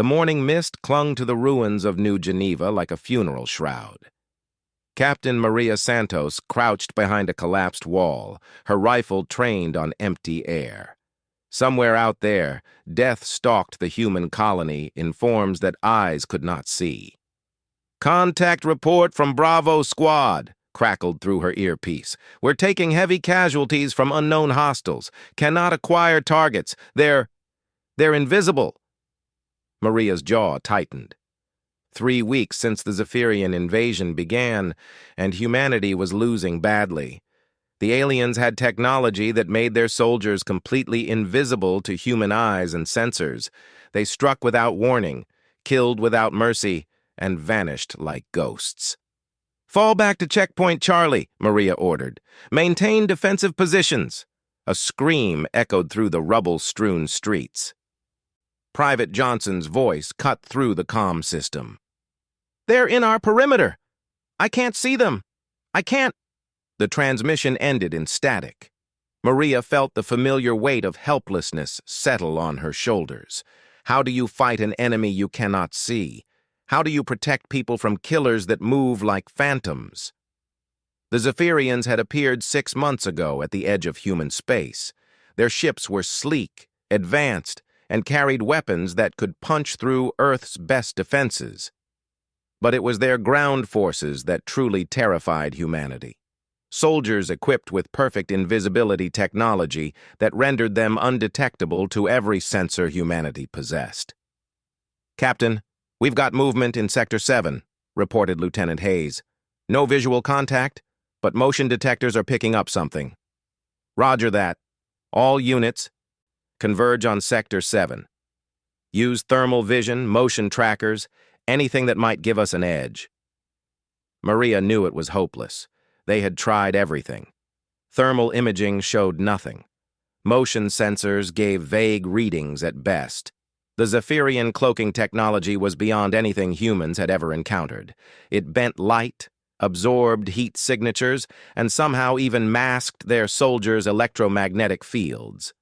The morning mist clung to the ruins of New Geneva like a funeral shroud. Captain Maria Santos crouched behind a collapsed wall, her rifle trained on empty air. Somewhere out there, death stalked the human colony in forms that eyes could not see. "Contact report from Bravo Squad," crackled through her earpiece. "We're taking heavy casualties from unknown hostiles. Cannot acquire targets. They're invisible." Maria's jaw tightened. 3 weeks since the Zephyrian invasion began, and humanity was losing badly. The aliens had technology that made their soldiers completely invisible to human eyes and sensors. They struck without warning, killed without mercy, and vanished like ghosts. "Fall back to Checkpoint Charlie," Maria ordered. "Maintain defensive positions." A scream echoed through the rubble-strewn streets. Private Johnson's voice cut through the comm system. "They're in our perimeter. I can't see them. I can't—" The transmission ended in static. Maria felt the familiar weight of helplessness settle on her shoulders. How do you fight an enemy you cannot see? How do you protect people from killers that move like phantoms? The Zephyrians had appeared 6 months ago at the edge of human space. Their ships were sleek, advanced, and carried weapons that could punch through Earth's best defenses. But it was their ground forces that truly terrified humanity. Soldiers equipped with perfect invisibility technology that rendered them undetectable to every sensor humanity possessed. "Captain, we've got movement in Sector 7, reported Lieutenant Hayes. "No visual contact, but motion detectors are picking up something." "Roger that. All units, converge on Sector 7. Use thermal vision, motion trackers, anything that might give us an edge." Maria knew it was hopeless. They had tried everything. Thermal imaging showed nothing. Motion sensors gave vague readings at best. The Zephyrian cloaking technology was beyond anything humans had ever encountered. It bent light, absorbed heat signatures, and somehow even masked their soldiers' electromagnetic fields.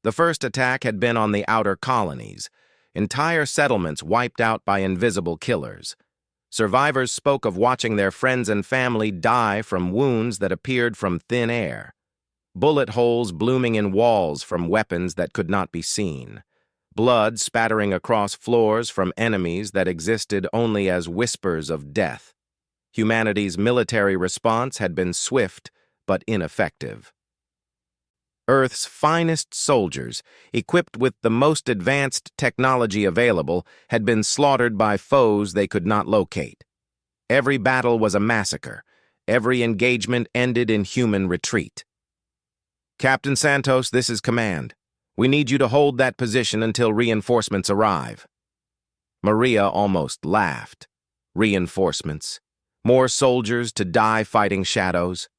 The first attack had been on the outer colonies, entire settlements wiped out by invisible killers. Survivors spoke of watching their friends and family die from wounds that appeared from thin air. Bullet holes blooming in walls from weapons that could not be seen. Blood spattering across floors from enemies that existed only as whispers of death. Humanity's military response had been swift but ineffective. Earth's finest soldiers, equipped with the most advanced technology available, had been slaughtered by foes they could not locate. Every battle was a massacre. Every engagement ended in human retreat. "Captain Santos, this is command. We need you to hold that position until reinforcements arrive." Maria almost laughed. Reinforcements. More soldiers to die fighting shadows.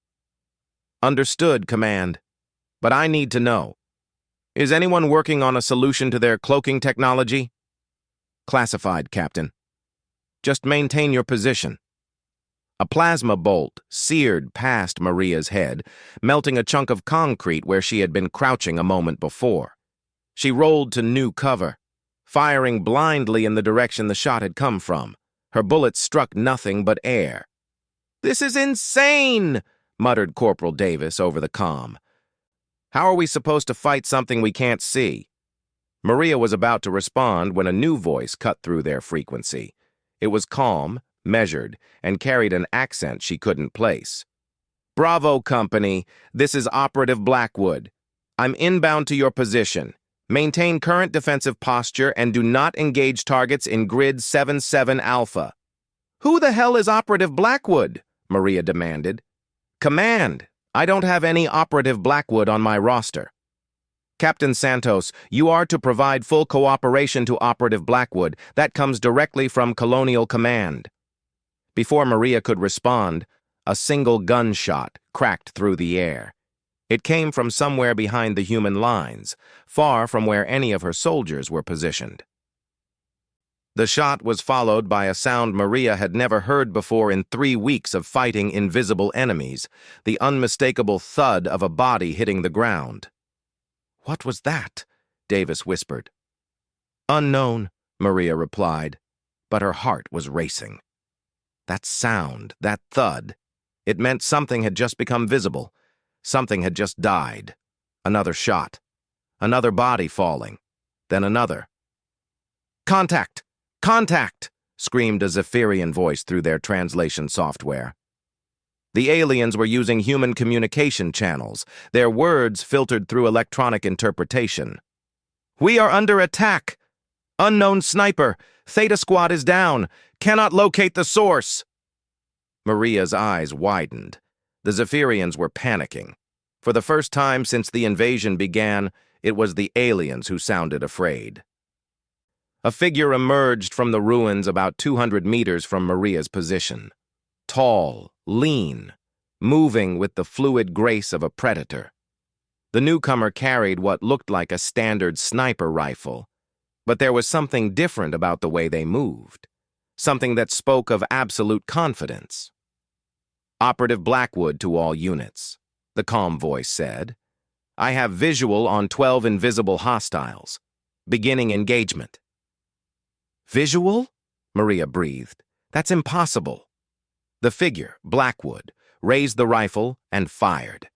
"Understood, command. But I need to know. Is anyone working on a solution to their cloaking technology?" "Classified, Captain. Just maintain your position." A plasma bolt seared past Maria's head, melting a chunk of concrete where she had been crouching a moment before. She rolled to new cover, firing blindly in the direction the shot had come from. Her bullets struck nothing but air. "This is insane!" muttered Corporal Davis over the comm. "How are we supposed to fight something we can't see?" Maria was about to respond when a new voice cut through their frequency. It was calm, measured, and carried an accent she couldn't place. "Bravo, Company. This is Operative Blackwood. I'm inbound to your position. Maintain current defensive posture and do not engage targets in Grid 77 Alpha." "Who the hell is Operative Blackwood?" Maria demanded. "Command. I don't have any Operative Blackwood on my roster." "Captain Santos, you are to provide full cooperation to Operative Blackwood. That comes directly from Colonial Command." Before Maria could respond, a single gunshot cracked through the air. It came from somewhere behind the human lines, far from where any of her soldiers were positioned. The shot was followed by a sound Maria had never heard before in 3 weeks of fighting invisible enemies, the unmistakable thud of a body hitting the ground. "What was that?" Davis whispered. "Unknown," Maria replied, but her heart was racing. That sound, that thud, it meant something had just become visible. Something had just died. Another shot. Another body falling. Then another. "Contact! Contact!" screamed a Zephyrian voice through their translation software. The aliens were using human communication channels, their words filtered through electronic interpretation. "We are under attack! Unknown sniper! Theta Squad is down! Cannot locate the source!" Maria's eyes widened. The Zephyrians were panicking. For the first time since the invasion began, it was the aliens who sounded afraid. A figure emerged from the ruins about 200 meters from Maria's position. Tall, lean, moving with the fluid grace of a predator. The newcomer carried what looked like a standard sniper rifle, but there was something different about the way they moved, something that spoke of absolute confidence. "Operative Blackwood to all units," the calm voice said. "I have visual on 12 invisible hostiles. Beginning engagement." "Visual?" Maria breathed. "That's impossible." The figure, Blackwood, raised the rifle and fired.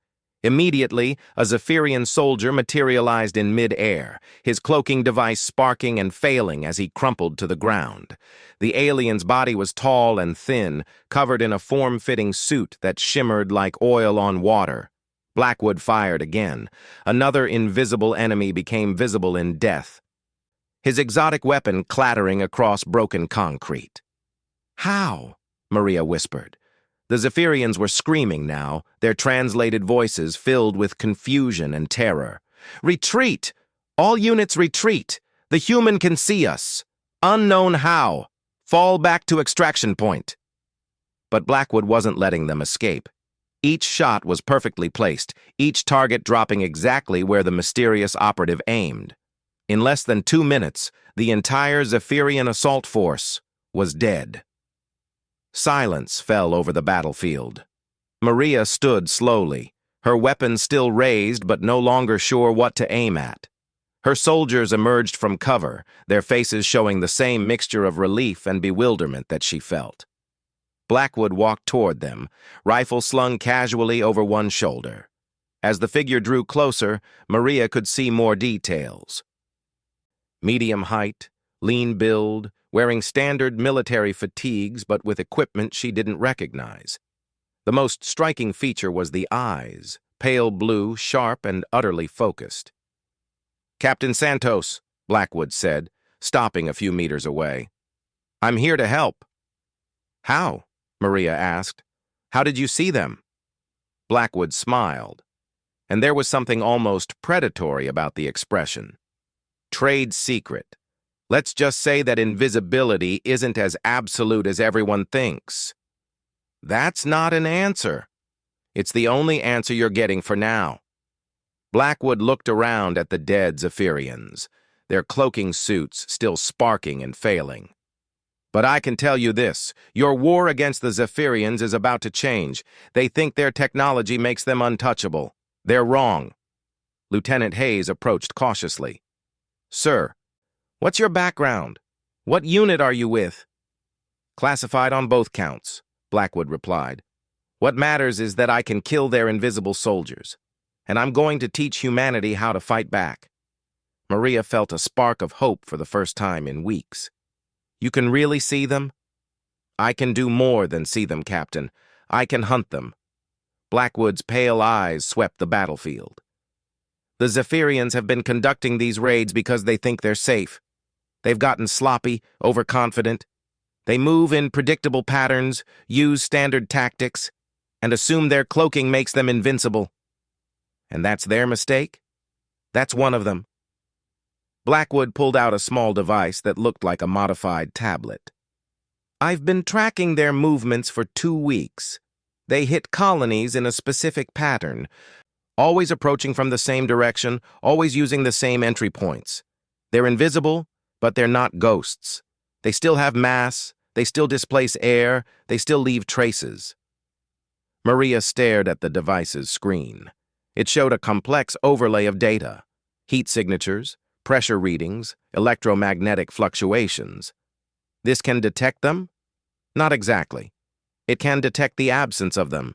Immediately, a Zephyrian soldier materialized in mid-air, his cloaking device sparking and failing as he crumpled to the ground. The alien's body was tall and thin, covered in a form-fitting suit that shimmered like oil on water. Blackwood fired again. Another invisible enemy became visible in death, his exotic weapon clattering across broken concrete. "How?" Maria whispered. The Zephyrians were screaming now, their translated voices filled with confusion and terror. "Retreat! All units retreat! The human can see us! Unknown how! Fall back to extraction point!" But Blackwood wasn't letting them escape. Each shot was perfectly placed, each target dropping exactly where the mysterious operative aimed. In less than 2 minutes, the entire Zephyrian assault force was dead. Silence fell over the battlefield. Maria stood slowly, her weapon still raised but no longer sure what to aim at. Her soldiers emerged from cover, their faces showing the same mixture of relief and bewilderment that she felt. Blackwood walked toward them, rifle slung casually over one shoulder. As the figure drew closer, Maria could see more details. Medium height, lean build, wearing standard military fatigues but with equipment she didn't recognize. The most striking feature was the eyes, pale blue, sharp, and utterly focused. "Captain Santos," Blackwood said, stopping a few meters away. "I'm here to help." "How?" Maria asked. "How did you see them?" Blackwood smiled, and there was something almost predatory about the expression. "Trade secret. Let's just say that invisibility isn't as absolute as everyone thinks." "That's not an answer." "It's the only answer you're getting for now." Blackwood looked around at the dead Zephyrians, their cloaking suits still sparking and failing. "But I can tell you this, your war against the Zephyrians is about to change. They think their technology makes them untouchable. They're wrong." Lieutenant Hayes approached cautiously. "Sir, what's your background? What unit are you with?" "Classified on both counts," Blackwood replied. "What matters is that I can kill their invisible soldiers, and I'm going to teach humanity how to fight back." Maria felt a spark of hope for the first time in weeks. "You can really see them?" "I can do more than see them, Captain. I can hunt them." Blackwood's pale eyes swept the battlefield. "The Zephyrians have been conducting these raids because they think they're safe. They've gotten sloppy, overconfident. They move in predictable patterns, use standard tactics, and assume their cloaking makes them invincible. And that's their mistake? That's one of them." Blackwood pulled out a small device that looked like a modified tablet. "I've been tracking their movements for 2 weeks. They hit colonies in a specific pattern, always approaching from the same direction, always using the same entry points. They're invisible, but they're not ghosts. They still have mass, they still displace air, they still leave traces." Maria stared at the device's screen. It showed a complex overlay of data: heat signatures, pressure readings, electromagnetic fluctuations. This can detect them? Not exactly. It can detect the absence of them.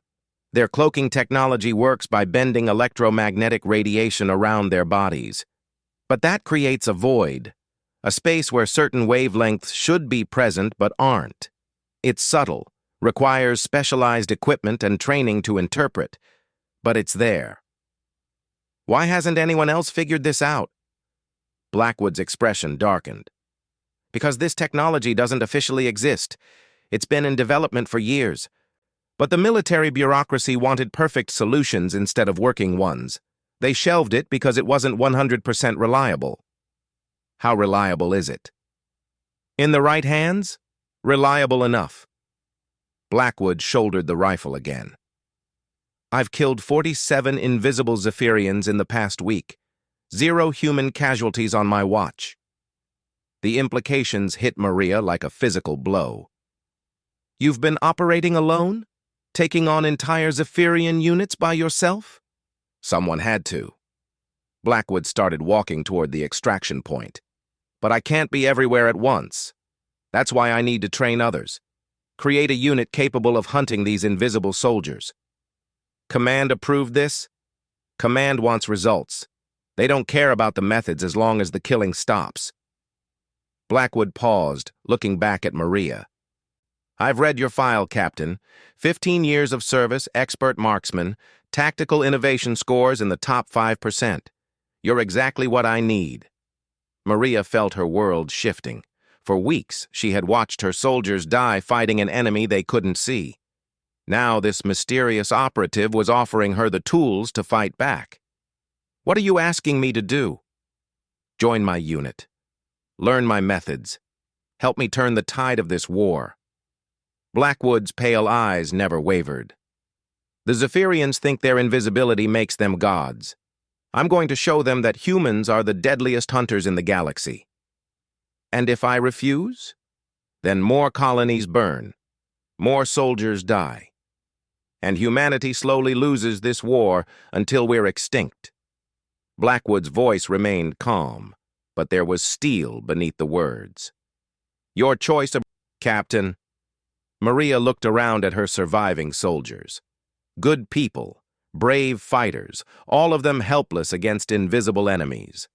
Their cloaking technology works by bending electromagnetic radiation around their bodies. But that creates a void, a space where certain wavelengths should be present but aren't. It's subtle, requires specialized equipment and training to interpret, but it's there. Why hasn't anyone else figured this out? Blackwood's expression darkened. Because this technology doesn't officially exist. It's been in development for years. But the military bureaucracy wanted perfect solutions instead of working ones. They shelved it because it wasn't 100% reliable. How reliable is it? In the right hands? Reliable enough. Blackwood shouldered the rifle again. I've killed 47 invisible Zephyrians in the past week. 0 human casualties on my watch. The implications hit Maria like a physical blow. You've been operating alone? Taking on entire Zephyrian units by yourself? Someone had to. Blackwood started walking toward the extraction point. But I can't be everywhere at once. That's why I need to train others. Create a unit capable of hunting these invisible soldiers. Command approved this? Command wants results. They don't care about the methods as long as the killing stops. Blackwood paused, looking back at Maria. I've read your file, Captain. 15 years of service, expert marksman, tactical innovation scores in the top 5%. You're exactly what I need. Maria felt her world shifting. For weeks, she had watched her soldiers die fighting an enemy they couldn't see. Now this mysterious operative was offering her the tools to fight back. What are you asking me to do? Join my unit. Learn my methods. Help me turn the tide of this war. Blackwood's pale eyes never wavered. The Zephyrians think their invisibility makes them gods. I'm going to show them that humans are the deadliest hunters in the galaxy. And if I refuse? Then more colonies burn. More soldiers die. And humanity slowly loses this war until we're extinct. Blackwood's voice remained calm, but there was steel beneath the words. Your choice, Captain. Maria looked around at her surviving soldiers. Good people, brave fighters, all of them helpless against invisible enemies.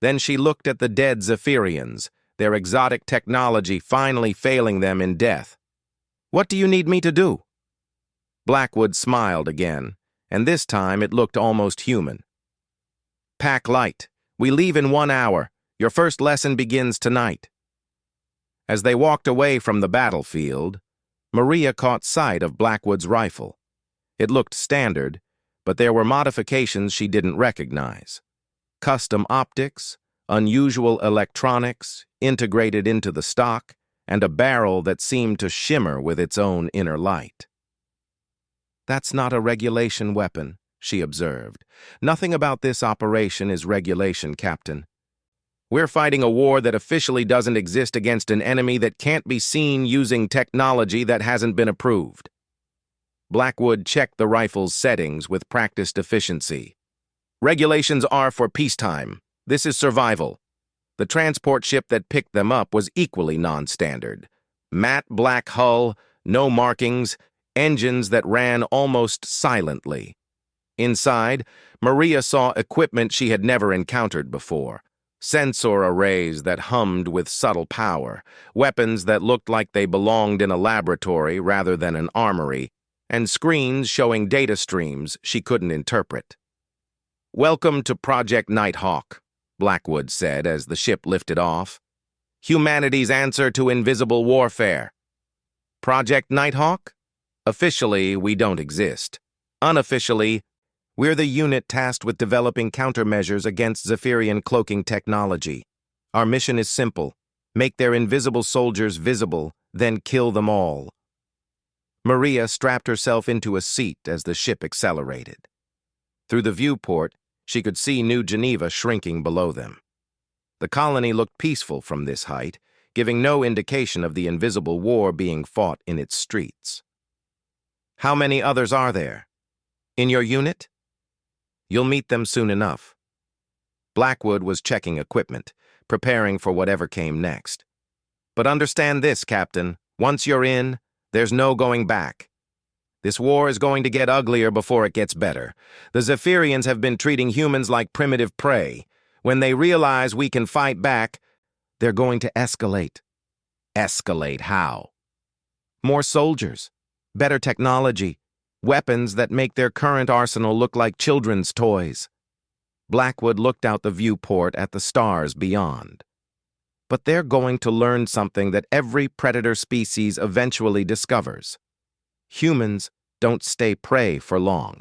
Then she looked at the dead Zephyrians, their exotic technology finally failing them in death. What do you need me to do? Blackwood smiled again, and this time it looked almost human. Pack light. We leave in 1 hour. Your first lesson begins tonight. As they walked away from the battlefield, Maria caught sight of Blackwood's rifle. It looked standard, but there were modifications she didn't recognize. Custom optics, unusual electronics integrated into the stock, and a barrel that seemed to shimmer with its own inner light. That's not a regulation weapon, she observed. Nothing about this operation is regulation, Captain. We're fighting a war that officially doesn't exist against an enemy that can't be seen using technology that hasn't been approved. Blackwood checked the rifle's settings with practiced efficiency. Regulations are for peacetime. This is survival. The transport ship that picked them up was equally non-standard. Matte black hull, no markings, engines that ran almost silently. Inside, Maria saw equipment she had never encountered before. Sensor arrays that hummed with subtle power, weapons that looked like they belonged in a laboratory rather than an armory, and screens showing data streams she couldn't interpret. Welcome to Project Nighthawk, Blackwood said as the ship lifted off. Humanity's answer to invisible warfare. Project Nighthawk? Officially, we don't exist. Unofficially, we're the unit tasked with developing countermeasures against Zephyrian cloaking technology. Our mission is simple. Make their invisible soldiers visible, then kill them all. Maria strapped herself into a seat as the ship accelerated. Through the viewport, she could see New Geneva shrinking below them. The colony looked peaceful from this height, giving no indication of the invisible war being fought in its streets. How many others are there? In your unit? You'll meet them soon enough. Blackwood was checking equipment, preparing for whatever came next. But understand this, Captain. Once you're in, there's no going back. This war is going to get uglier before it gets better. The Zephyrians have been treating humans like primitive prey. When they realize we can fight back, they're going to escalate. Escalate how? More soldiers, better technology, weapons that make their current arsenal look like children's toys. Blackwood looked out the viewport at the stars beyond. But they're going to learn something that every predator species eventually discovers. Humans don't stay prey for long.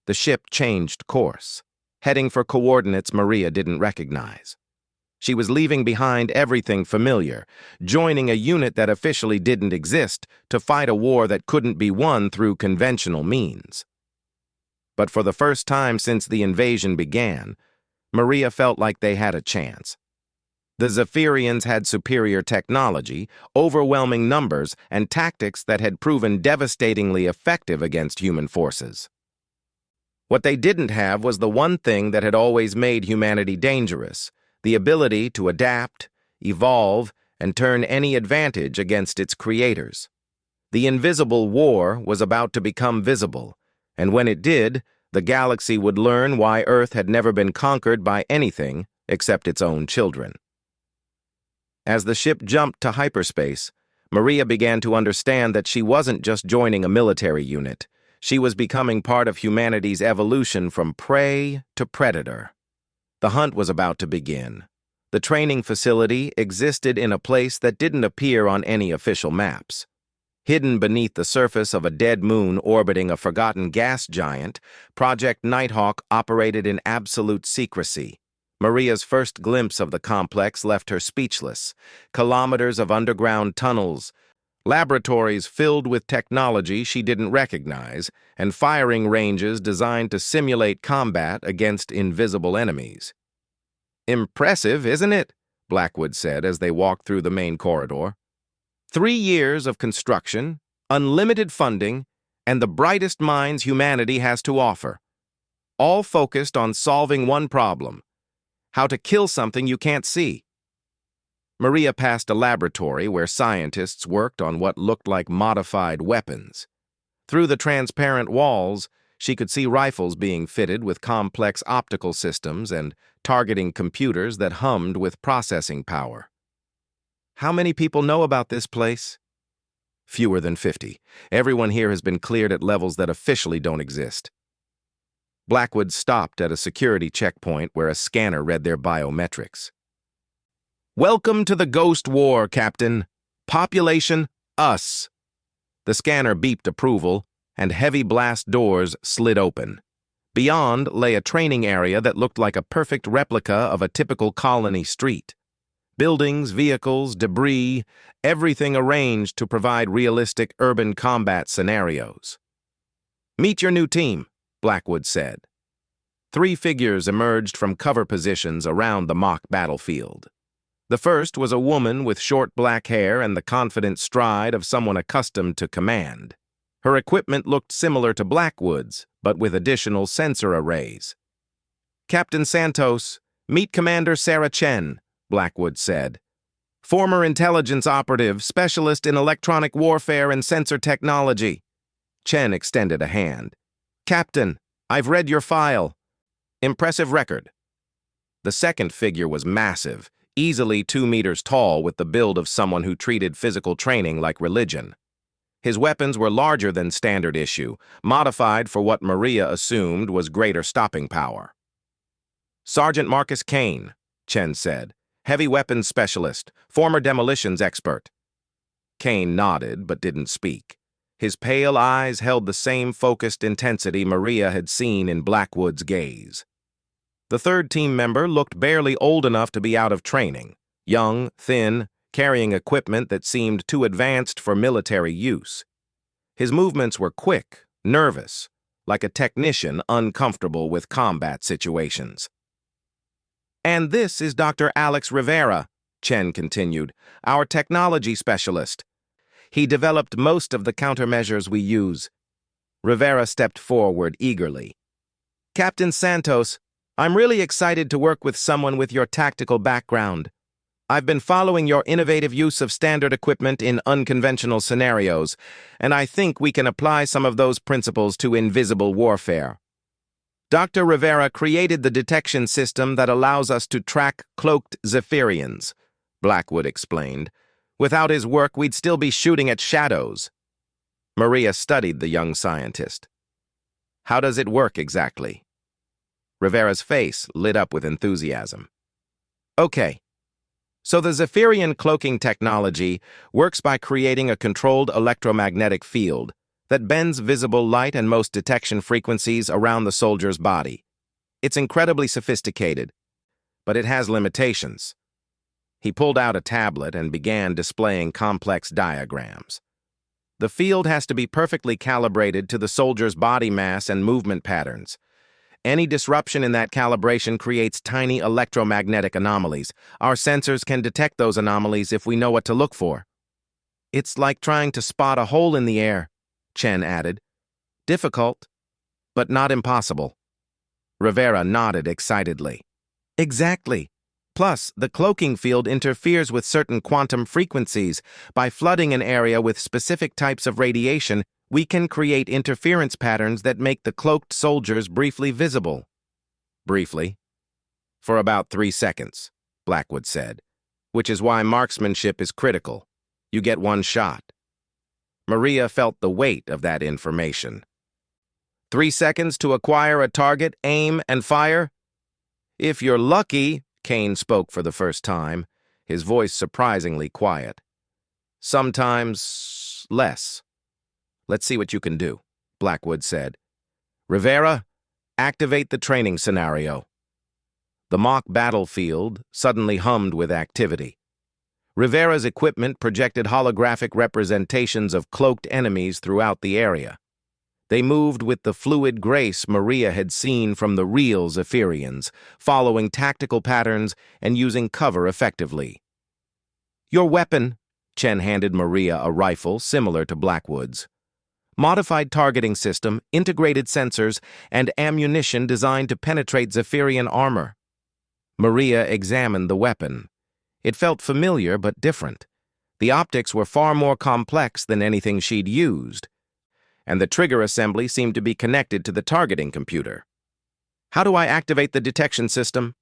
The ship changed course, heading for coordinates Maria didn't recognize. She was leaving behind everything familiar, joining a unit that officially didn't exist to fight a war that couldn't be won through conventional means. But for the first time since the invasion began, Maria felt like they had a chance. The Zephyrians had superior technology, overwhelming numbers, and tactics that had proven devastatingly effective against human forces. What they didn't have was the one thing that had always made humanity dangerous: the ability to adapt, evolve, and turn any advantage against its creators. The invisible war was about to become visible, and when it did, the galaxy would learn why Earth had never been conquered by anything except its own children. As the ship jumped to hyperspace, Maria began to understand that she wasn't just joining a military unit. She was becoming part of humanity's evolution from prey to predator. The hunt was about to begin. The training facility existed in a place that didn't appear on any official maps. Hidden beneath the surface of a dead moon orbiting a forgotten gas giant, Project Nighthawk operated in absolute secrecy. Maria's first glimpse of the complex left her speechless. Kilometers of underground tunnels, laboratories filled with technology she didn't recognize, and firing ranges designed to simulate combat against invisible enemies. "Impressive, isn't it?" Blackwood said as they walked through the main corridor. 3 years of construction, unlimited funding, and the brightest minds humanity has to offer. All focused on solving one problem: how to kill something you can't see. Maria passed a laboratory where scientists worked on what looked like modified weapons. Through the transparent walls, she could see rifles being fitted with complex optical systems and targeting computers that hummed with processing power. How many people know about this place? Fewer than 50. Everyone here has been cleared at levels that officially don't exist. Blackwood stopped at a security checkpoint where a scanner read their biometrics. "Welcome to the Ghost War, Captain. Population, us." The scanner beeped approval, and heavy blast doors slid open. Beyond lay a training area that looked like a perfect replica of a typical colony street. Buildings, vehicles, debris, everything arranged to provide realistic urban combat scenarios. "Meet your new team," Blackwood said. 3 figures emerged from cover positions around the mock battlefield. The first was a woman with short black hair and the confident stride of someone accustomed to command. Her equipment looked similar to Blackwood's, but with additional sensor arrays. "Captain Santos, meet Commander Sarah Chen," Blackwood said. "Former intelligence operative, specialist in electronic warfare and sensor technology." Chen extended a hand. "Captain, I've read your file. Impressive record." The second figure was massive, easily 2 meters tall, with the build of someone who treated physical training like religion. His weapons were larger than standard issue, modified for what Maria assumed was greater stopping power. "Sergeant Marcus Kane," Chen said, "heavy weapons specialist, former demolitions expert." Kane nodded but didn't speak. His pale eyes held the same focused intensity Maria had seen in Blackwood's gaze. The third team member looked barely old enough to be out of training, young, thin, carrying equipment that seemed too advanced for military use. His movements were quick, nervous, like a technician uncomfortable with combat situations. "And this is Dr. Alex Rivera," Chen continued, "our technology specialist. He developed most of the countermeasures we use." Rivera stepped forward eagerly. "Captain Santos, I'm really excited to work with someone with your tactical background. I've been following your innovative use of standard equipment in unconventional scenarios, and I think we can apply some of those principles to invisible warfare. Dr. Rivera created the detection system that allows us to track cloaked Zephyrians, Blackwood explained. Without his work, we'd still be shooting at shadows. Maria studied the young scientist. How does it work exactly? Rivera's face lit up with enthusiasm. Okay. So the Zephyrian cloaking technology works by creating a controlled electromagnetic field that bends visible light and most detection frequencies around the soldier's body. It's incredibly sophisticated, but it has limitations. He pulled out a tablet and began displaying complex diagrams. The field has to be perfectly calibrated to the soldier's body mass and movement patterns. Any disruption in that calibration creates tiny electromagnetic anomalies. Our sensors can detect those anomalies if we know what to look for. It's like trying to spot a hole in the air, Chen added. Difficult, but not impossible. Rivera nodded excitedly. Exactly. Plus, the cloaking field interferes with certain quantum frequencies. By flooding an area with specific types of radiation, we can create interference patterns that make the cloaked soldiers briefly visible. Briefly? For about 3 seconds, Blackwood said, which is why marksmanship is critical. You get one shot. Maria felt the weight of that information. 3 seconds to acquire a target, aim, and fire? If you're lucky, Kane spoke for the first time, his voice surprisingly quiet. Sometimes less. Let's see what you can do, Blackwood said. Rivera, activate the training scenario. The mock battlefield suddenly hummed with activity. Rivera's equipment projected holographic representations of cloaked enemies throughout the area. They moved with the fluid grace Maria had seen from the real Zephyrians, following tactical patterns and using cover effectively. Your weapon, Chen handed Maria a rifle similar to Blackwood's. Modified targeting system, integrated sensors, and ammunition designed to penetrate Zephyrian armor. Maria examined the weapon. It felt familiar but different. The optics were far more complex than anything she'd used, and the trigger assembly seemed to be connected to the targeting computer. How do I activate the detection system?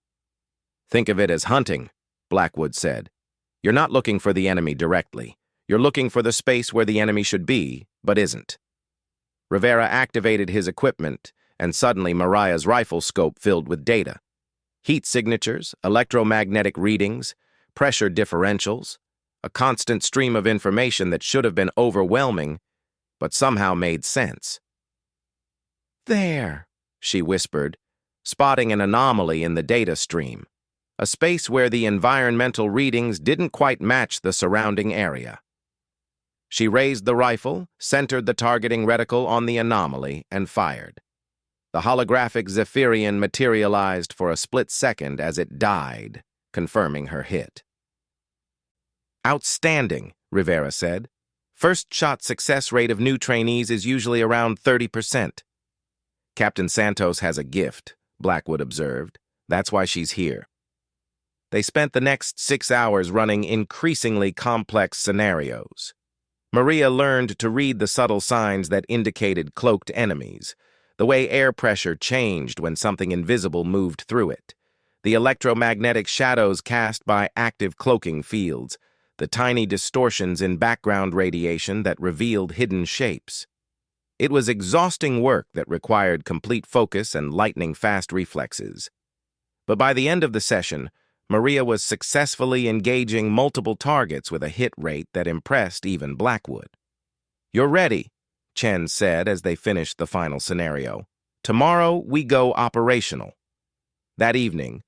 Think of it as hunting, Blackwood said. You're not looking for the enemy directly. You're looking for the space where the enemy should be, but isn't. Rivera activated his equipment, and suddenly Maria's rifle scope filled with data. Heat signatures, electromagnetic readings, pressure differentials, a constant stream of information that should have been overwhelming, but somehow made sense. There, she whispered, spotting an anomaly in the data stream, a space where the environmental readings didn't quite match the surrounding area. She raised the rifle, centered the targeting reticle on the anomaly, and fired. The holographic Zephyrian materialized for a split second as it died, confirming her hit. Outstanding, Rivera said. First shot success rate of new trainees is usually around 30%. Captain Santos has a gift, Blackwood observed. That's why she's here. They spent the next 6 hours running increasingly complex scenarios. Maria learned to read the subtle signs that indicated cloaked enemies, the way air pressure changed when something invisible moved through it, the electromagnetic shadows cast by active cloaking fields, the tiny distortions in background radiation that revealed hidden shapes. It was exhausting work that required complete focus and lightning-fast reflexes. But by the end of the session, Maria was successfully engaging multiple targets with a hit rate that impressed even Blackwood. You're ready, Chen said as they finished the final scenario. Tomorrow, we go operational. That evening,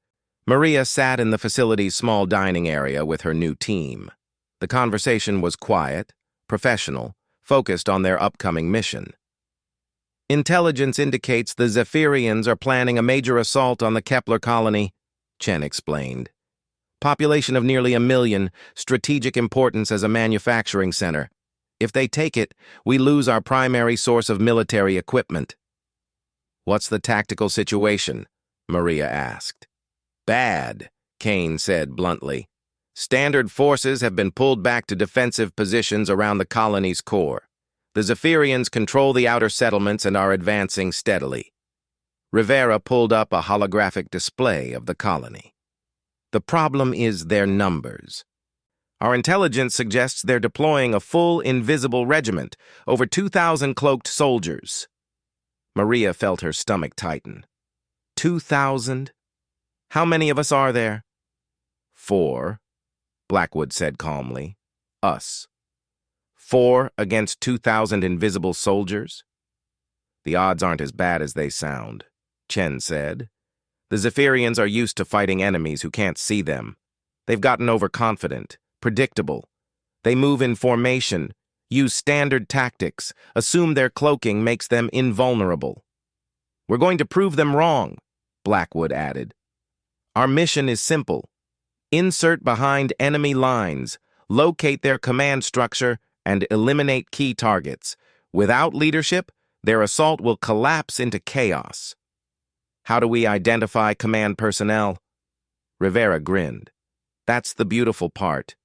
Maria sat in the facility's small dining area with her new team. The conversation was quiet, professional, focused on their upcoming mission. Intelligence indicates the Zephyrians are planning a major assault on the Kepler colony, Chen explained. Population of nearly 1 million, strategic importance as a manufacturing center. If they take it, we lose our primary source of military equipment. What's the tactical situation? Maria asked. Bad, Kane said bluntly. Standard forces have been pulled back to defensive positions around the colony's core. The Zephyrians control the outer settlements and are advancing steadily. Rivera pulled up a holographic display of the colony. The problem is their numbers. Our intelligence suggests they're deploying a full invisible regiment, over 2,000 cloaked soldiers. Maria felt her stomach tighten. 2,000? How many of us are there? 4, Blackwood said calmly. Us. 4 against 2,000 invisible soldiers? The odds aren't as bad as they sound, Chen said. The Zephyrians are used to fighting enemies who can't see them. They've gotten overconfident, predictable. They move in formation, use standard tactics, assume their cloaking makes them invulnerable. We're going to prove them wrong, Blackwood added. Our mission is simple. Insert behind enemy lines, locate their command structure, and eliminate key targets. Without leadership, their assault will collapse into chaos. How do we identify command personnel? Rivera grinned. That's the beautiful part.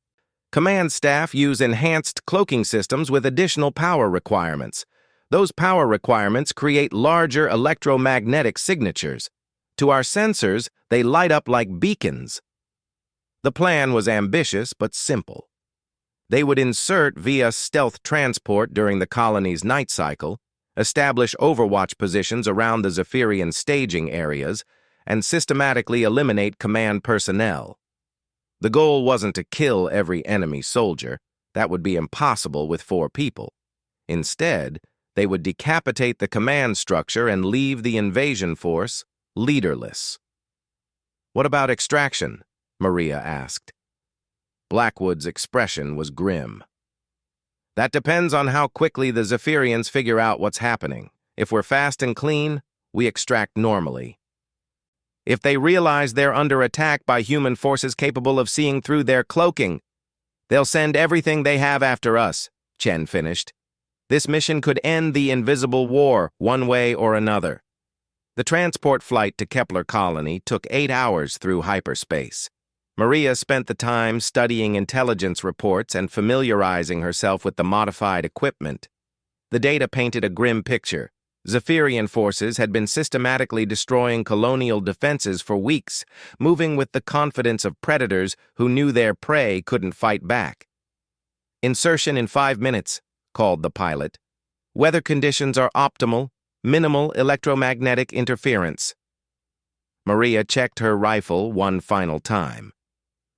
Command staff use enhanced cloaking systems with additional power requirements. Those power requirements create larger electromagnetic signatures. To our sensors, they light up like beacons. The plan was ambitious but simple. They would insert via stealth transport during the colony's night cycle, establish overwatch positions around the Zephyrian staging areas, and systematically eliminate command personnel. The goal wasn't to kill every enemy soldier. That would be impossible with 4 people. Instead, they would decapitate the command structure and leave the invasion force leaderless. What about extraction? Maria asked. Blackwood's expression was grim. That depends on how quickly the Zephyrians figure out what's happening. If we're fast and clean, we extract normally. If they realize they're under attack by human forces capable of seeing through their cloaking, they'll send everything they have after us, Chen finished. This mission could end the invisible war one way or another. The transport flight to Kepler Colony took 8 hours through hyperspace. Maria spent the time studying intelligence reports and familiarizing herself with the modified equipment. The data painted a grim picture. Zephyrian forces had been systematically destroying colonial defenses for weeks, moving with the confidence of predators who knew their prey couldn't fight back. Insertion in 5 minutes, called the pilot. Weather conditions are optimal, minimal electromagnetic interference. Maria checked her rifle one final time.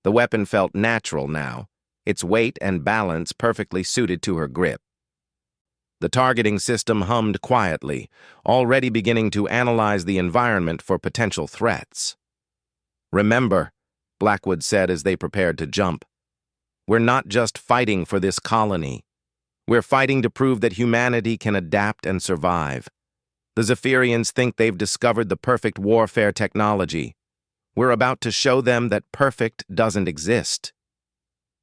The weapon felt natural now, its weight and balance perfectly suited to her grip. The targeting system hummed quietly, already beginning to analyze the environment for potential threats. Remember, Blackwood said as they prepared to jump, we're not just fighting for this colony. We're fighting to prove that humanity can adapt and survive. The Zephyrians think they've discovered the perfect warfare technology. We're about to show them that perfect doesn't exist.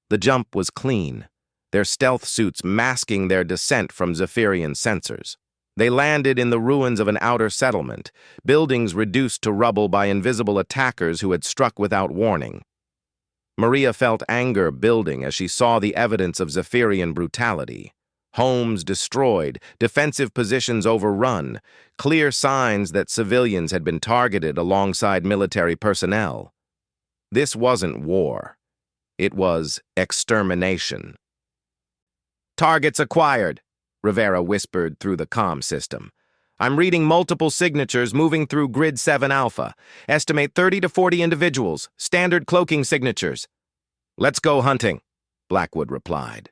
The jump was clean, their stealth suits masking their descent from Zephyrian sensors. They landed in the ruins of an outer settlement, buildings reduced to rubble by invisible attackers who had struck without warning. Maria felt anger building as she saw the evidence of Zephyrian brutality. Homes destroyed, defensive positions overrun, clear signs that civilians had been targeted alongside military personnel. This wasn't war. It was extermination. Targets acquired, Rivera whispered through the comm system. I'm reading multiple signatures moving through Grid 7 Alpha. Estimate 30 to 40 individuals, standard cloaking signatures. Let's go hunting, Blackwood replied.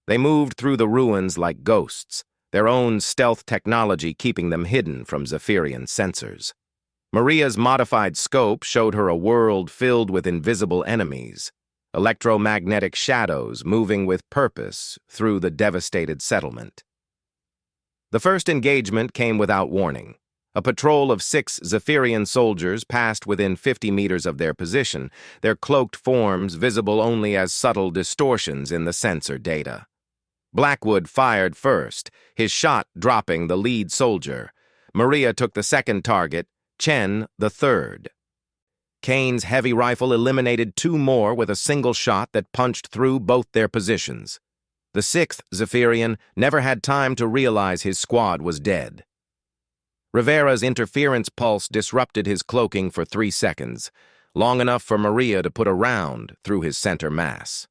They moved through the ruins like ghosts, their own stealth technology keeping them hidden from Zephyrian sensors. Maria's modified scope showed her a world filled with invisible enemies, electromagnetic shadows moving with purpose through the devastated settlement. The first engagement came without warning. A patrol of 6 Zephyrian soldiers passed within 50 meters of their position, their cloaked forms visible only as subtle distortions in the sensor data. Blackwood fired first, his shot dropping the lead soldier. Maria took the second target, Chen the third. Kane's heavy rifle eliminated two more with a single shot that punched through both their positions. The sixth Zephyrian never had time to realize his squad was dead. Rivera's interference pulse disrupted his cloaking for 3 seconds, long enough for Maria to put a round through his center mass.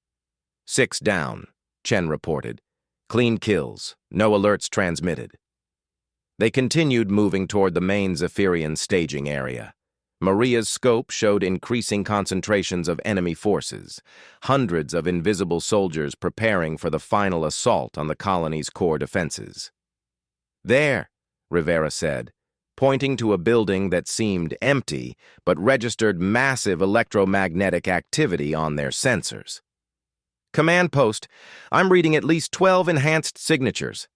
6 down, Chen reported. Clean kills, no alerts transmitted. They continued moving toward the main Zephyrian staging area. Maria's scope showed increasing concentrations of enemy forces, hundreds of invisible soldiers preparing for the final assault on the colony's core defenses. "There," Rivera said, pointing to a building that seemed empty but registered massive electromagnetic activity on their sensors. "Command post, I'm reading at least 12 enhanced signatures."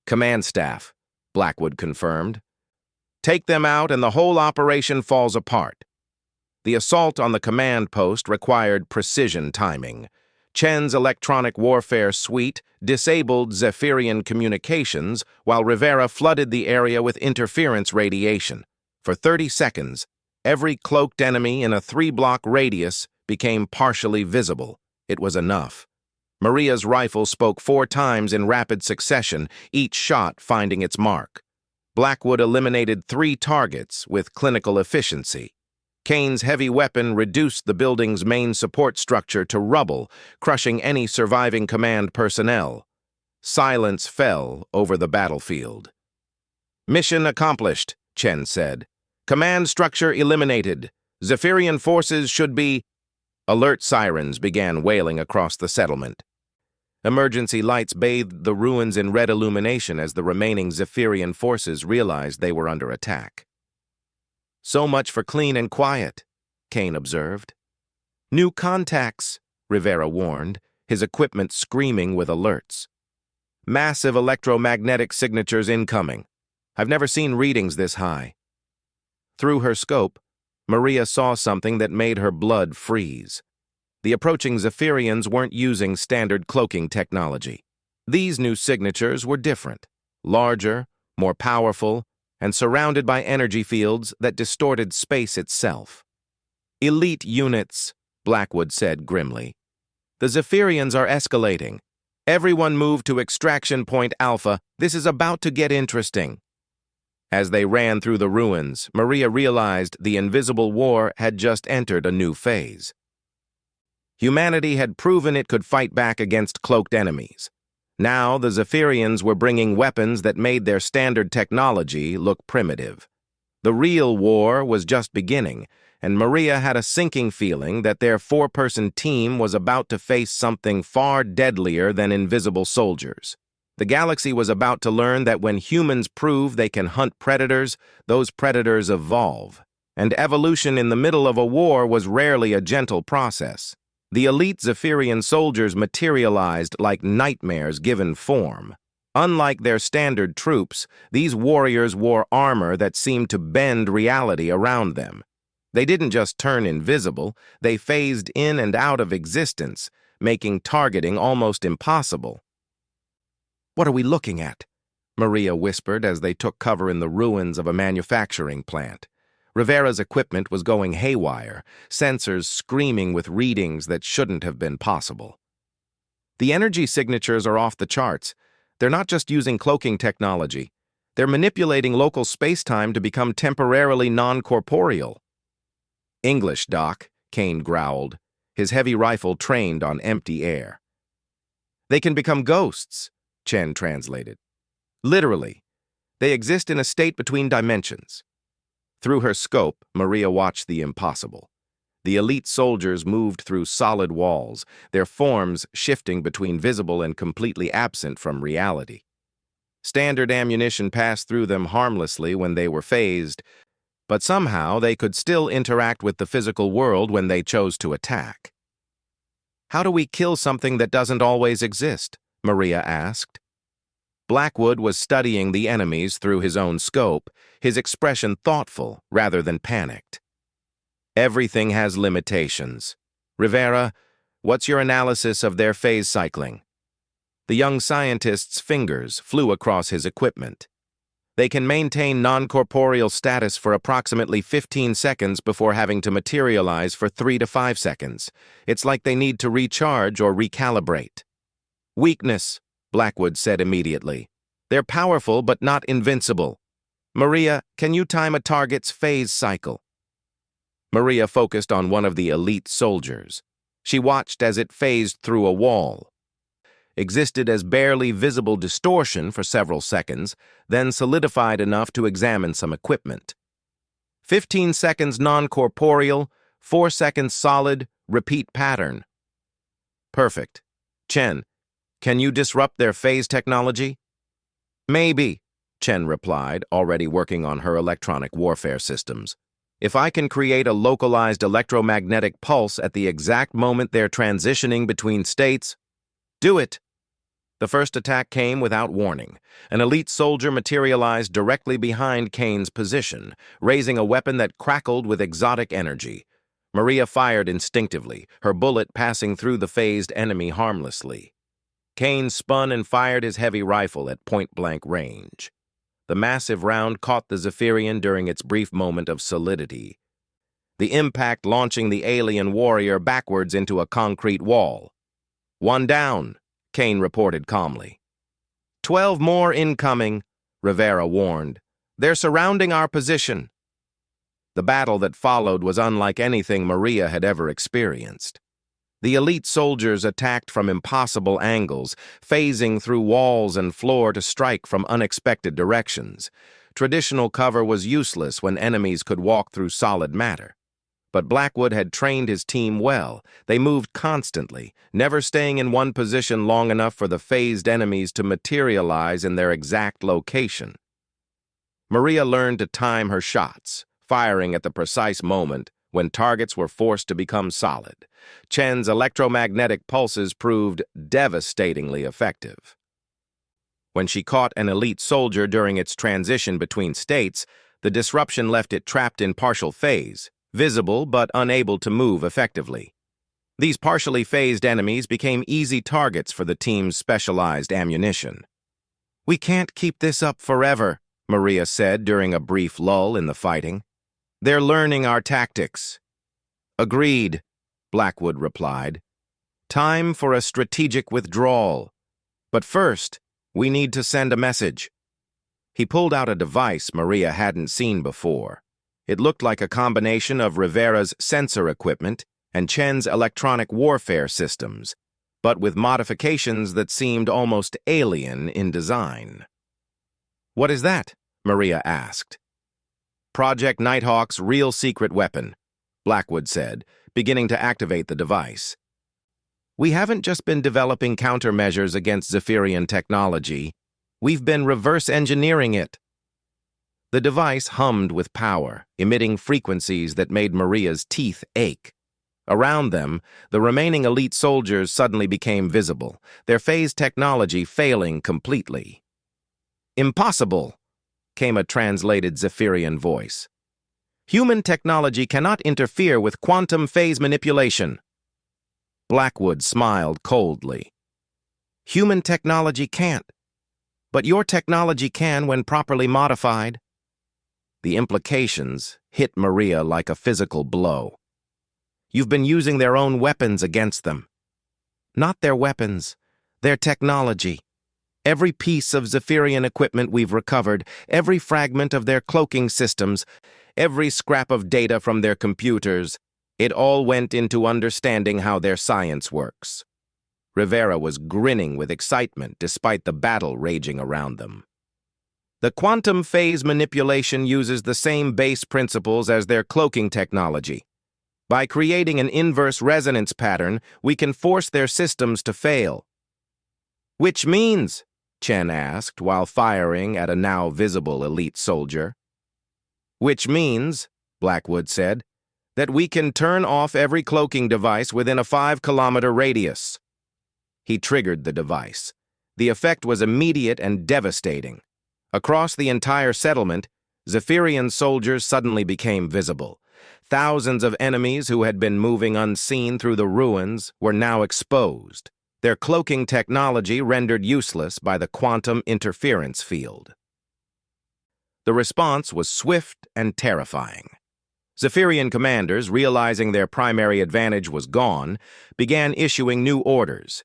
"Command staff," Blackwood confirmed. "Take them out and the whole operation falls apart." The assault on the command post required precision timing. Chen's electronic warfare suite disabled Zephyrian communications while Rivera flooded the area with interference radiation. For 30 seconds, every cloaked enemy in a 3-block radius became partially visible. It was enough. Maria's rifle spoke 4 times in rapid succession, each shot finding its mark. Blackwood eliminated 3 targets with clinical efficiency. Kane's heavy weapon reduced the building's main support structure to rubble, crushing any surviving command personnel. Silence fell over the battlefield. "Mission accomplished," Chen said. "Command structure eliminated. Zephyrian forces should be—" Alert sirens began wailing across the settlement. Emergency lights bathed the ruins in red illumination as the remaining Zephyrian forces realized they were under attack. "So much for clean and quiet," Kane observed. "New contacts," Rivera warned, his equipment screaming with alerts. "Massive electromagnetic signatures incoming. I've never seen readings this high." Through her scope, Maria saw something that made her blood freeze. The approaching Zephyrians weren't using standard cloaking technology. These new signatures were different, larger, more powerful, and surrounded by energy fields that distorted space itself. "Elite units," Blackwood said grimly. "The Zephyrians are escalating. Everyone move to Extraction Point Alpha. This is about to get interesting." As they ran through the ruins, Maria realized the invisible war had just entered a new phase. Humanity had proven it could fight back against cloaked enemies. Now the Zephyrians were bringing weapons that made their standard technology look primitive. The real war was just beginning, and Maria had a sinking feeling that their 4-person team was about to face something far deadlier than invisible soldiers. The galaxy was about to learn that when humans prove they can hunt predators, those predators evolve. And evolution in the middle of a war was rarely a gentle process. The elite Zephyrian soldiers materialized like nightmares given form. Unlike their standard troops, these warriors wore armor that seemed to bend reality around them. They didn't just turn invisible, they phased in and out of existence, making targeting almost impossible. "What are we looking at?" Maria whispered as they took cover in the ruins of a manufacturing plant. Rivera's equipment was going haywire, sensors screaming with readings that shouldn't have been possible. "The energy signatures are off the charts. They're not just using cloaking technology. They're manipulating local space-time to become temporarily non-corporeal." "English, Doc," Kane growled, his heavy rifle trained on empty air. "They can become ghosts," Chen translated. "Literally. They exist in a state between dimensions." Through her scope, Maria watched the impossible. The elite soldiers moved through solid walls, their forms shifting between visible and completely absent from reality. Standard ammunition passed through them harmlessly when they were phased, but somehow they could still interact with the physical world when they chose to attack. "How do we kill something that doesn't always exist?" Maria asked. Blackwood was studying the enemies through his own scope, his expression thoughtful rather than panicked. "Everything has limitations. Rivera, what's your analysis of their phase cycling?" The young scientist's fingers flew across his equipment. They can maintain non-corporeal status for approximately 15 seconds before having to materialize for 3 to 5 seconds. It's like they need to recharge or recalibrate. Weakness, Blackwood said immediately. They're powerful but not invincible. Maria, can you time a target's phase cycle? Maria focused on one of the elite soldiers. She watched as it phased through a wall, existed as barely visible distortion for several seconds, then solidified enough to examine some equipment. 15 seconds non-corporeal, 4 seconds solid, repeat pattern. Perfect. Chen, can you disrupt their phase technology? Maybe, Chen replied, already working on her electronic warfare systems. If I can create a localized electromagnetic pulse at the exact moment they're transitioning between states, do it. The first attack came without warning. An elite soldier materialized directly behind Kane's position, raising a weapon that crackled with exotic energy. Maria fired instinctively, her bullet passing through the phased enemy harmlessly. Kane spun and fired his heavy rifle at point-blank range. The massive round caught the Zephyrian during its brief moment of solidity, the impact launching the alien warrior backwards into a concrete wall. One down, Kane reported calmly. 12 more incoming, Rivera warned. They're surrounding our position. The battle that followed was unlike anything Maria had ever experienced. The elite soldiers attacked from impossible angles, phasing through walls and floor to strike from unexpected directions. Traditional cover was useless when enemies could walk through solid matter. But Blackwood had trained his team well. They moved constantly, never staying in one position long enough for the phased enemies to materialize in their exact location. Maria learned to time her shots, firing at the precise moment when targets were forced to become solid. Chen's electromagnetic pulses proved devastatingly effective. When she caught an elite soldier during its transition between states, the disruption left it trapped in partial phase, visible but unable to move effectively. These partially phased enemies became easy targets for the team's specialized ammunition. "We can't keep this up forever," Maria said during a brief lull in the fighting. "They're learning our tactics." "Agreed," Blackwood replied. "Time for a strategic withdrawal. But first, we need to send a message." He pulled out a device Maria hadn't seen before. It looked like a combination of Rivera's sensor equipment and Chen's electronic warfare systems, but with modifications that seemed almost alien in design. "What is that?" Maria asked. "Project Nighthawk's real secret weapon," Blackwood said, beginning to activate the device. "We haven't just been developing countermeasures against Zephyrian technology. We've been reverse engineering it." The device hummed with power, emitting frequencies that made Maria's teeth ache. Around them, the remaining elite soldiers suddenly became visible, their phase technology failing completely. "Impossible," came a translated Zephyrian voice. "Human technology cannot interfere with quantum phase manipulation." Blackwood smiled coldly. "Human technology can't, but your technology can when properly modified." The implications hit Maria like a physical blow. "You've been using their own weapons against them." "Not their weapons, their technology. Every piece of Zephyrian equipment we've recovered, every fragment of their cloaking systems, every scrap of data from their computers, it all went into understanding how their science works." Rivera was grinning with excitement despite the battle raging around them. "The quantum phase manipulation uses the same base principles as their cloaking technology. By creating an inverse resonance pattern, we can force their systems to fail." "Which means?" Chen asked while firing at a now visible elite soldier. "Which means," Blackwood said, "that we can turn off every cloaking device within a 5-kilometer radius." He triggered the device. The effect was immediate and devastating. Across the entire settlement, Zephyrian soldiers suddenly became visible. Thousands of enemies who had been moving unseen through the ruins were now exposed, their cloaking technology rendered useless by the quantum interference field. The response was swift and terrifying. Zephyrian commanders, realizing their primary advantage was gone, began issuing new orders.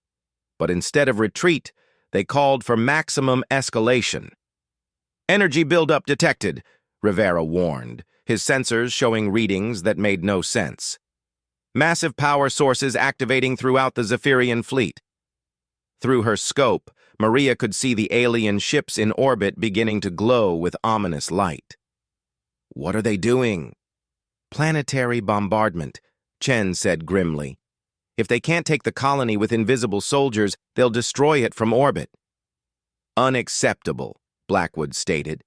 But instead of retreat, they called for maximum escalation. "Energy buildup detected," Rivera warned, his sensors showing readings that made no sense. "Massive power sources activating throughout the Zephyrian fleet." Through her scope, Maria could see the alien ships in orbit beginning to glow with ominous light. "What are they doing?" "Planetary bombardment," Chen said grimly. "If they can't take the colony with invisible soldiers, they'll destroy it from orbit." "Unacceptable," Blackwood stated.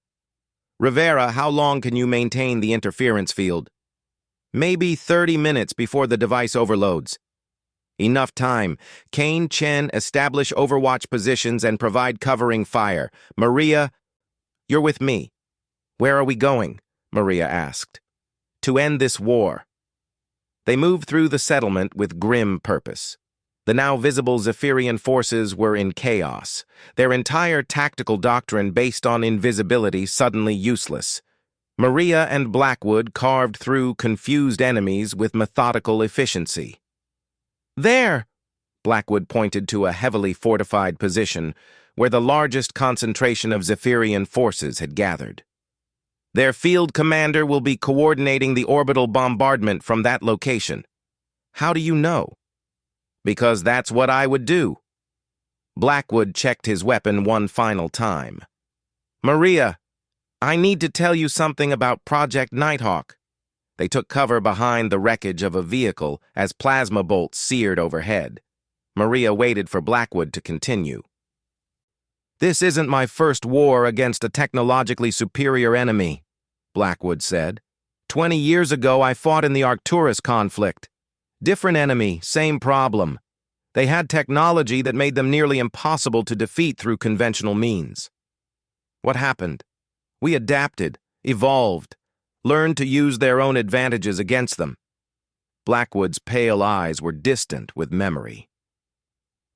"Rivera, how long can you maintain the interference field?" "Maybe 30 minutes before the device overloads." "Enough time. Kane, Chen, establish overwatch positions and provide covering fire. Maria, you're with me." "Where are we going?" Maria asked. "To end this war." They moved through the settlement with grim purpose. The now visible Zephyrian forces were in chaos, their entire tactical doctrine based on invisibility suddenly useless. Maria and Blackwood carved through confused enemies with methodical efficiency. "There!" Blackwood pointed to a heavily fortified position where the largest concentration of Zephyrian forces had gathered. "Their field commander will be coordinating the orbital bombardment from that location." "How do you know?" "Because that's what I would do." Blackwood checked his weapon one final time. "Maria, I need to tell you something about Project Nighthawk." They took cover behind the wreckage of a vehicle as plasma bolts seared overhead. Maria waited for Blackwood to continue. "This isn't my first war against a technologically superior enemy," Blackwood said. 20 years ago, I fought in the Arcturus conflict. Different enemy, same problem. They had technology that made them nearly impossible to defeat through conventional means. What happened? We adapted, evolved, learned to use their own advantages against them. Blackwood's pale eyes were distant with memory.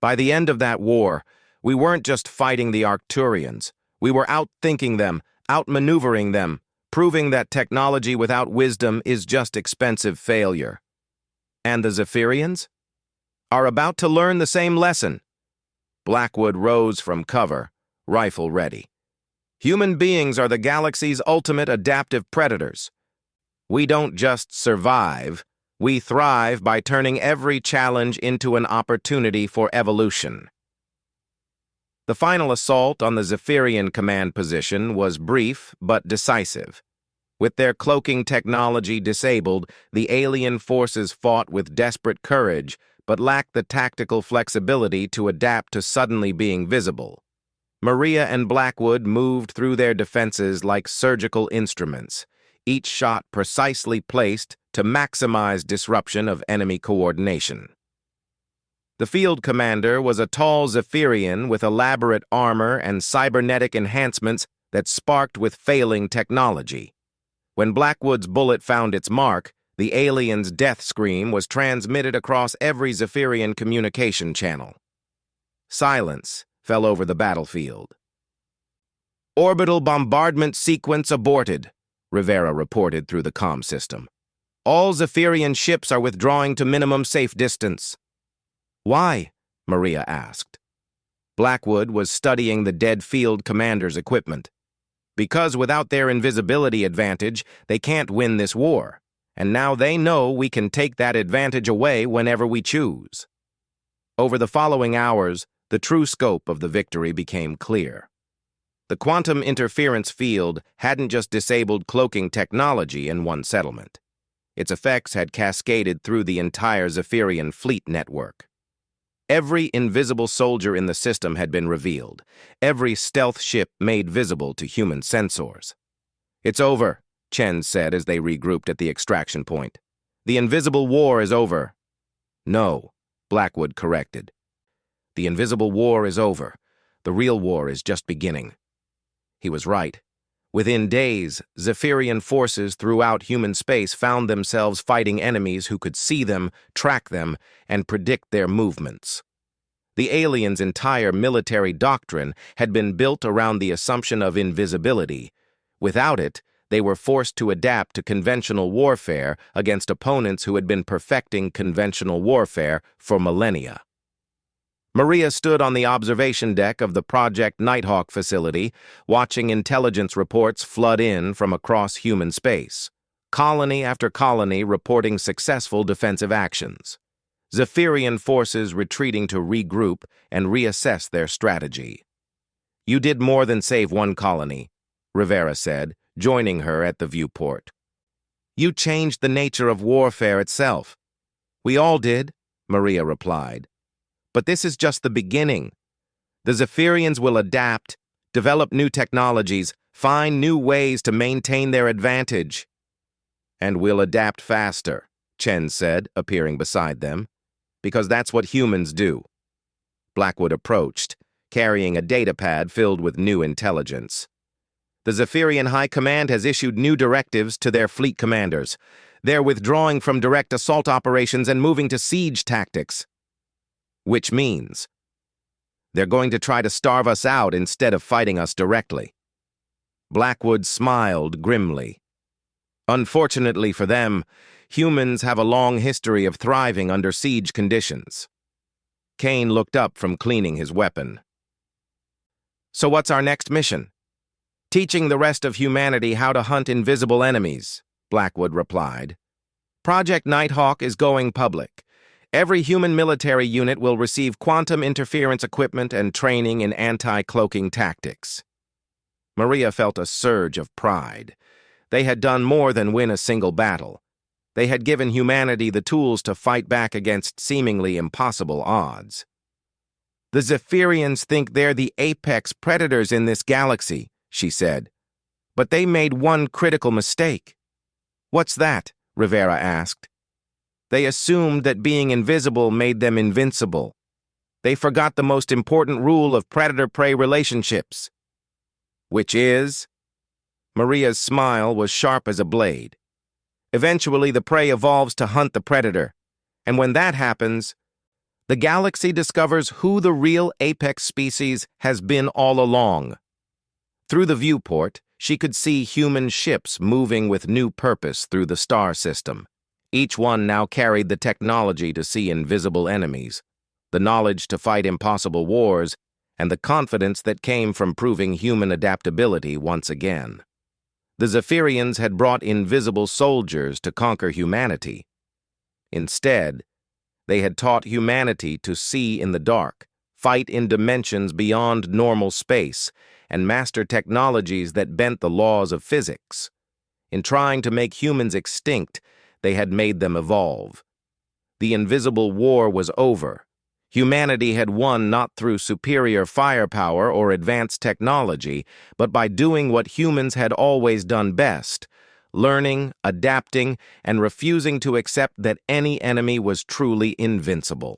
By the end of that war, we weren't just fighting the Arcturians. We were outthinking them, outmaneuvering them, proving that technology without wisdom is just expensive failure. And the Zephyrians are about to learn the same lesson. Blackwood rose from cover, rifle ready. Human beings are the galaxy's ultimate adaptive predators. We don't just survive, we thrive by turning every challenge into an opportunity for evolution. The final assault on the Zephyrian command position was brief but decisive. With their cloaking technology disabled, the alien forces fought with desperate courage but lacked the tactical flexibility to adapt to suddenly being visible. Maria and Blackwood moved through their defenses like surgical instruments, each shot precisely placed to maximize disruption of enemy coordination. The field commander was a tall Zephyrian with elaborate armor and cybernetic enhancements that sparked with failing technology. When Blackwood's bullet found its mark, the alien's death scream was transmitted across every Zephyrian communication channel. Silence fell over the battlefield. "Orbital bombardment sequence aborted," Rivera reported through the comm system. "All Zephyrian ships are withdrawing to minimum safe distance." "Why?" Maria asked. Blackwood was studying the dead field commander's equipment. "Because without their invisibility advantage, they can't win this war. And now they know we can take that advantage away whenever we choose." Over the following hours, the true scope of the victory became clear. The quantum interference field hadn't just disabled cloaking technology in one settlement. Its effects had cascaded through the entire Zephyrian fleet network. Every invisible soldier in the system had been revealed, every stealth ship made visible to human sensors. "It's over," Chen said as they regrouped at the extraction point. "The invisible war is over." "No," Blackwood corrected. "The invisible war is over. The real war is just beginning." He was right. Within days, Zephyrian forces throughout human space found themselves fighting enemies who could see them, track them, and predict their movements. The aliens' entire military doctrine had been built around the assumption of invisibility, Without it, they were forced to adapt to conventional warfare against opponents who had been perfecting conventional warfare for millennia. Maria stood on the observation deck of the Project Nighthawk facility, watching intelligence reports flood in from across human space, colony after colony reporting successful defensive actions, Zephyrian forces retreating to regroup and reassess their strategy. "You did more than save one colony," Rivera said, joining her at the viewport. "You changed the nature of warfare itself." "We all did," Maria replied. "But this is just the beginning. The Zephyrians will adapt, develop new technologies, find new ways to maintain their advantage." "And we'll adapt faster," Chen said, appearing beside them, "because that's what humans do." Blackwood approached, carrying a datapad filled with new intelligence. "The Zephyrian High Command has issued new directives to their fleet commanders. They're withdrawing from direct assault operations and moving to siege tactics. Which means they're going to try to starve us out instead of fighting us directly." Blackwood smiled grimly. "Unfortunately for them, humans have a long history of thriving under siege conditions." Kane looked up from cleaning his weapon. "So what's our next mission?" "Teaching the rest of humanity how to hunt invisible enemies," Blackwood replied. "Project Nighthawk is going public. Every human military unit will receive quantum interference equipment and training in anti-cloaking tactics." Maria felt a surge of pride. They had done more than win a single battle. They had given humanity the tools to fight back against seemingly impossible odds. "The Zephyrians think they're the apex predators in this galaxy," she said. "But they made one critical mistake." "What's that?" Rivera asked. "They assumed that being invisible made them invincible. They forgot the most important rule of predator-prey relationships." "Which is?" Maria's smile was sharp as a blade. "Eventually, the prey evolves to hunt the predator. And when that happens, the galaxy discovers who the real apex species has been all along." Through the viewport, she could see human ships moving with new purpose through the star system. Each one now carried the technology to see invisible enemies, the knowledge to fight impossible wars, and the confidence that came from proving human adaptability once again. The Zephyrians had brought invisible soldiers to conquer humanity. Instead, they had taught humanity to see in the dark, fight in dimensions beyond normal space, and master technologies that bent the laws of physics. In trying to make humans extinct, they had made them evolve. The invisible war was over. Humanity had won not through superior firepower or advanced technology, but by doing what humans had always done best, learning, adapting, and refusing to accept that any enemy was truly invincible.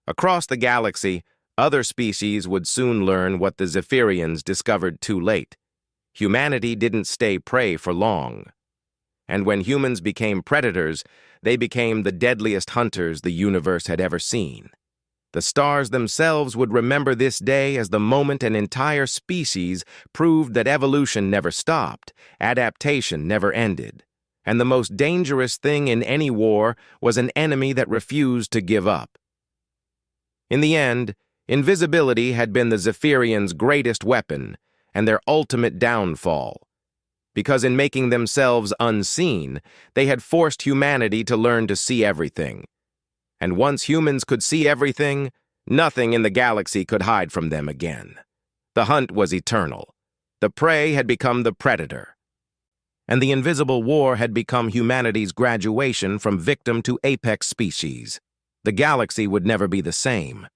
Across the galaxy, other species would soon learn what the Zephyrians discovered too late. Humanity didn't stay prey for long. And when humans became predators, they became the deadliest hunters the universe had ever seen. The stars themselves would remember this day as the moment an entire species proved that evolution never stopped, adaptation never ended, and the most dangerous thing in any war was an enemy that refused to give up. In the end, invisibility had been the Zephyrians' greatest weapon and their ultimate downfall. Because in making themselves unseen, they had forced humanity to learn to see everything. And once humans could see everything, nothing in the galaxy could hide from them again. The hunt was eternal. The prey had become the predator. And the invisible war had become humanity's graduation from victim to apex species. The galaxy would never be the same.